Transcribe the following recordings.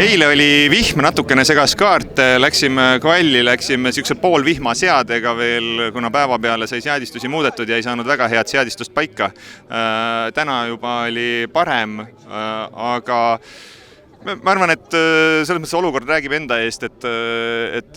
Eile oli vihm natukene segas kaart, läksime kvalli, läksime siukse poolvihma seadega veel, kuna päeva peale sai seadistusi muudetud ja ei saanud väga head seadistust paika. Täna juba oli parem, aga ma arvan, et selles mõttes olukord räägib enda eest, et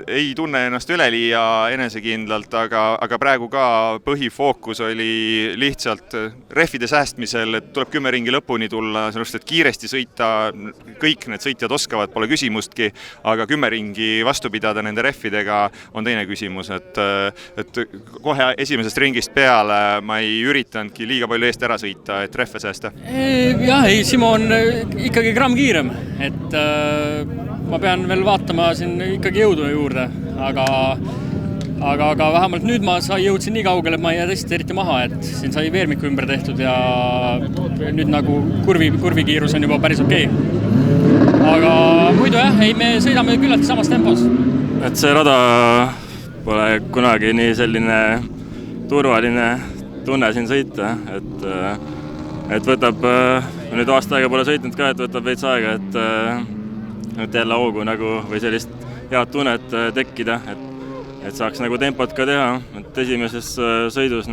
ei tunne ennast üleliia enesekindlalt, aga praegu ka põhifookus oli lihtsalt rehvide säästmisel, et tuleb 10 ringi lõpuni tulla, sellest, et kiiresti sõita, kõik need sõitjad oskavad, pole küsimustki, aga 10 ringi vastu pidada nende rehvidega on teine küsimus, et kohe esimesest ringist peale ma ei üritanudki liiga palju eest ära sõita, et rehve säästa. Jah, Simo on ikkagi gramm kiirem. Et ma pean veel vaatama siin ikkagi jõudu juurde, aga vähemalt nüüd ma jõudsin nii kaugele, et ma ei jää tõesti eriti maha, et siin sai veermiku ümber tehtud ja nüüd nagu kurvi kiirus on juba päris okei. Aga muidu jah, me sõidame küllaltki samas tempos. Et see rada pole kunagi nii selline turvaline tunne siin sõita, et võtab, nüüd aasta aega pole sõitnud ka, et võtab veits aega, et jälle hoogu nagu või sellist head tunnet tekkida, et saaks nagu tempot ka teha, et esimeses sõidus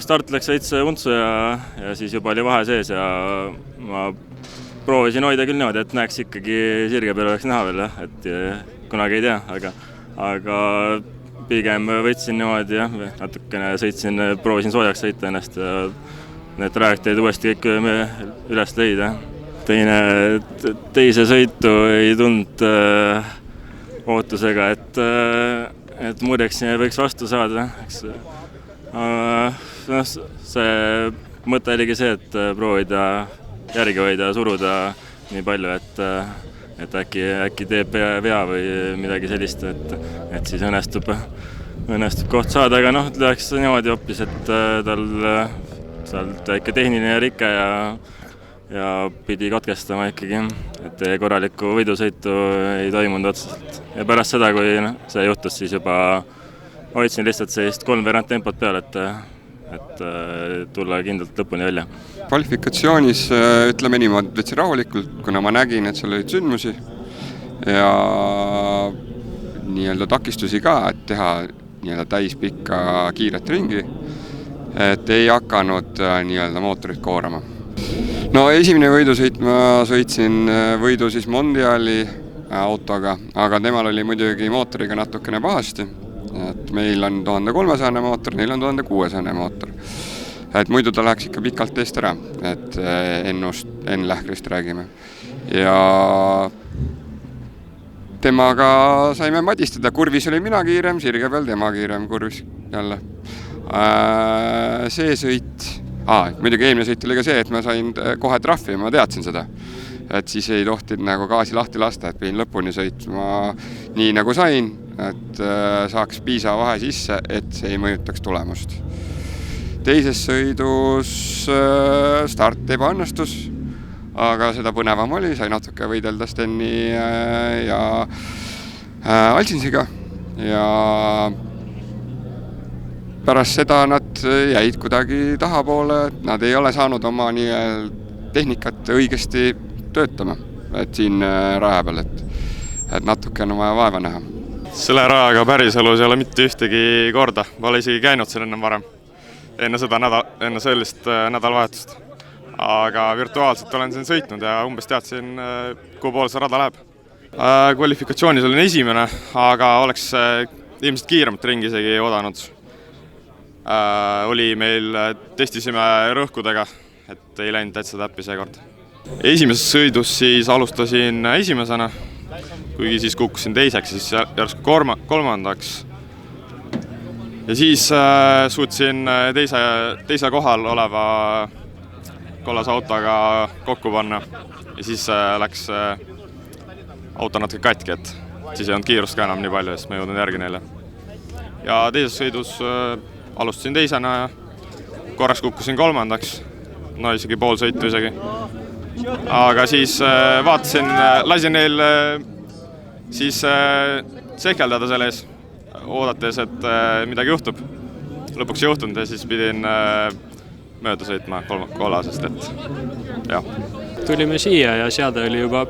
start läks veits untsu ja siis juba oli vahe sees ja ma proovisin hoida küll niimoodi, et näeks ikkagi sirge peal oleks näha veel, et kunagi ei tea, aga pigem võtsin niimoodi ja natukene proovisin soojaks sõita ennast ja need trajekteed uuesti kõik üles leida. Teise sõitu ei tundnud ootusega, et muudeks võiks vastu saada. See mõte oligi see, et proovida järgi hoida, suruda nii palju, et äkki teeb vea või midagi sellist, et siis õnnestub koht saada, aga läks niimoodi hoopis, et tal sealt ikka tehniline rike ja pidi katkestama ikkagi, et korralikku võidusõitu ei toimunud otseselt. Ja pärast seda, kui see juhtus, siis juba hoidsin lihtsalt sellist 3 veerand tempot peal, et tulla kindlalt lõpuni välja. Kvalifikatsioonis ütleme niimoodi, võtsin rahulikult, kuna ma nägin, et seal olid sündmusi ja nii-öelda takistusi ka, et teha nii-öelda täispikka kiiret ringi, et ei hakanud nii-öelda mootorit koorama. No esimene võidusõit ma sõitsin võidu siis Mondiali autoga, aga temal oli muidugi mootoriga natukene pahasti. Et meil on 1300 mootor, neil on 1600 mootor. Et muidu ta läheks ikka pikalt eest ära, et N-lähkrist räägime. Ja temaga saime madistada, kurvis oli mina kiirem, sirge peal tema kiirem kurvis jälle. See sõit, muidugi eelmine sõit oli ka see, et ma sain kohe trahvi ja ma teadsin seda. Et siis ei tohtinud nagu gaasi lahti lasta, et pidin lõpuni sõitma nii nagu sain, et saaks piisava vahe sisse, et see ei mõjutaks tulemust. Teises sõidus start ebaõnnestus, aga seda põnevam oli, sai natuke võidelda Steni ja Alsinsiga ja pärast seda nad jäid kuidagi tahapoole, et nad ei ole saanud oma tehnikat õigesti töötama, et siin raja peal, et natuke on vaja vaeva näha. Selle rajaga päriselus ei ole mitte ühtegi korda, pole isegi käinud seal enne varem, enne sellist nädalavahetust. Aga virtuaalselt olen siin sõitnud ja umbes teadsin, kuhu poole see rada läheb. Kvalifikatsioonis olin esimene, aga oleks ilmselt kiiremat ringi isegi oodanud. Oli meil, testisime rõhkudega, et ei läinud täitsa täppi seekord. Esimeses sõidus siis alustasin esimesena, kuigi siis kukkusin teiseks, siis järsku kolmandaks. Ja siis suutsin teise kohal oleva kollase autoga kokku panna ja siis läks auto natuke katki, et siis ei olnud kiirust ka enam nii palju, siis ma jõudnud järgi neile. Ja teises sõidus alustasin teisena ja korraks kukkusin kolmandaks, isegi pool sõitu isegi. Aga siis vaatasin, lasin neil siis sehkeldada selle ees, oodates, et midagi juhtub. Lõpuks ei juhtunud ja siis pidin mööda sõitma kollasest, et jah. tulime siia ja seade oli juba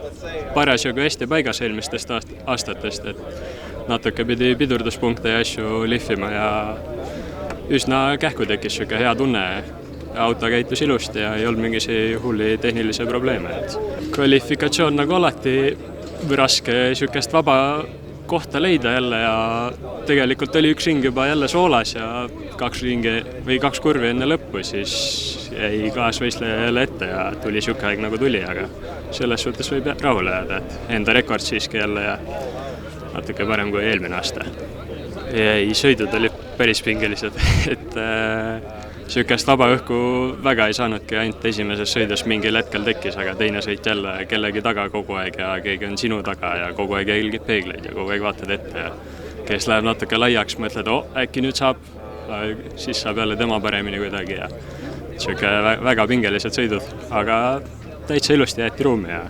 parasjagu hästi paigas eelmistest aastatest, et natuke pidi pidurduspunkte ja asju lihvima ja üsna kähku tekkis siuke hea tunne. Auto käitus ilusti ja ei olnud mingisi hulli tehnilisi probleeme. Kvalifikatsioon nagu alati raske siukest vaba kohta leida jälle ja tegelikult oli üks ring juba jälle soolas ja 2 kurvi enne lõppu, siis jäi kaasvõistleja jälle ette ja tuli siuke aeg nagu tuli, aga selles suhtes võib rahule jääda, et enda rekord siiski jälle ja natuke parem kui eelmine aasta. Ei, sõidud oli päris pingelised, et siukest vaba õhku väga ei saanudki, ainult esimeses sõidus mingil hetkel tekkis, aga teine sõit jälle kellegi taga kogu aeg ja keegi on sinu taga ja kogu aeg jälgib peegleid ja kogu aeg vaatad ette ja kes läheb natuke laiaks, mõtled, äkki nüüd saab, siis saab jälle tema paremini kuidagi ja siuke väga pingelised sõidud, aga täitsa ilusti jäeti ruumi ja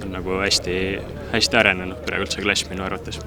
on nagu hästi arenenud praegu üldse klass minu arvates.